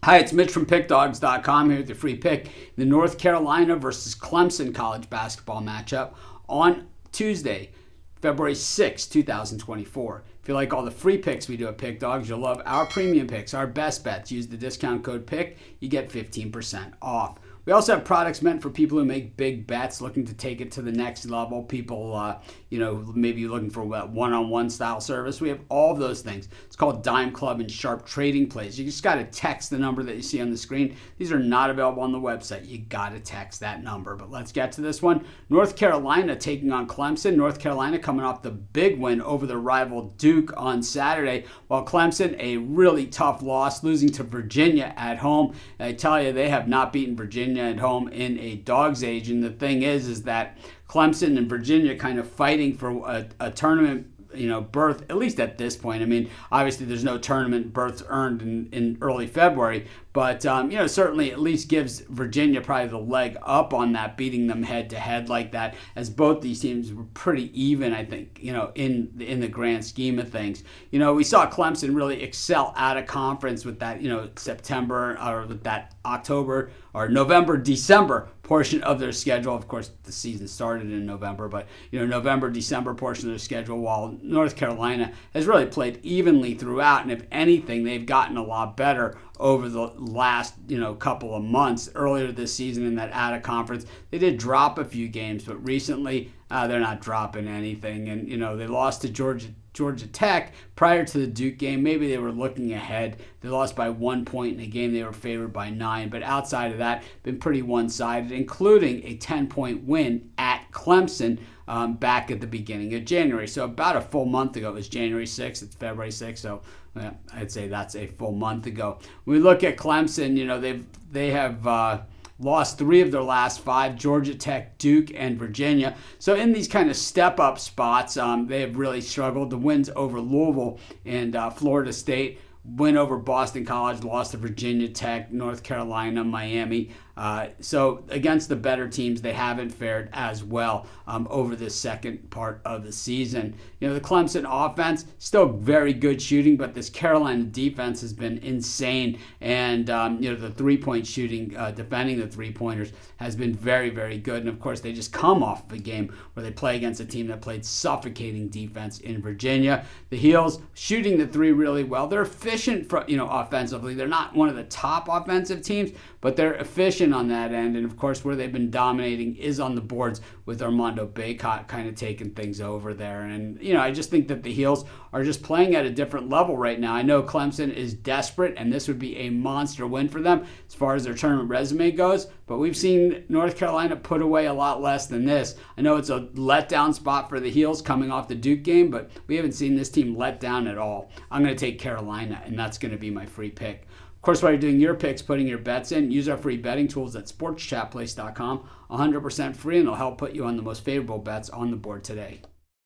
Hi, it's Mitch from Pickdawgz.com here with your free pick. The North Carolina versus Clemson college basketball matchup on Tuesday, February 6, 2024. If you like all the free picks we do at Pick Dawgz, you'll love our premium picks, our best bets. Use the discount code PICK, you get 15% off. We also have products meant for people who make big bets, looking to take it to the next level. People, maybe looking for one-on-one style service. We have all of those things. It's called Dime Club and Sharp Trading Plays. You just got to text the number that you see on the screen. These are not available on the website. You got to text that number. But let's get to this one. North Carolina taking on Clemson. North Carolina coming off the big win over their rival Duke on Saturday, while Clemson, a really tough loss, losing to Virginia at home. And I tell you, they have not beaten Virginia at home in a dog's age. And the thing is that Clemson and Virginia kind of fighting for a tournament berth, at least at this point. I mean, obviously there's no tournament berths earned in early February, but certainly at least gives Virginia probably the leg up on that, beating them head to head like that, as both these teams were pretty even, I think, in the grand scheme of things. We saw Clemson really excel out of conference with that, September, or with that October or November, December portion of their schedule. Of course, the season started in November, but November, December portion of their schedule, while North Carolina has really played evenly throughout, and if anything, they've gotten a lot better over the last couple of months. Earlier this season in that out of conference, they did drop a few games, but recently they're not dropping anything. And they lost to Georgia Tech prior to the Duke game. Maybe they were looking ahead. They lost by 1 point in a game they were favored by 9. But outside of that, been pretty one-sided, including a 10-point win at Clemson back at the beginning of January. So about a full month ago. It was January 6th. It's February 6th. So I'd say that's a full month ago. When we look at Clemson, they have lost 3 of their last 5, Georgia Tech, Duke, and Virginia. So in these kind of step-up spots, they have really struggled. The wins over Louisville and Florida State, win over Boston College, lost to Virginia Tech, North Carolina, Miami. So against the better teams, they haven't fared as well over the second part of the season. The Clemson offense, still very good shooting, but this Carolina defense has been insane. And, the three-point shooting, defending the three-pointers, has been very, very good. And, of course, they just come off of a game where they play against a team that played suffocating defense in Virginia. The Heels shooting the three really well. They're efficient, offensively. They're not one of the top offensive teams, but they're efficient on that end. And of course, where they've been dominating is on the boards, with Armando Bacot kind of taking things over there. And I just think that the Heels are just playing at a different level right now. I know Clemson is desperate, and this would be a monster win for them as far as their tournament resume goes, but we've seen North Carolina put away a lot less than this. I know it's a letdown spot for the Heels coming off the Duke game, but we haven't seen this team let down at all. I'm going to take Carolina, and that's going to be my free pick. Of course, while you're doing your picks, putting your bets in, use our free betting tools at sportschatplace.com. 100% free, and it'll help put you on the most favorable bets on the board today.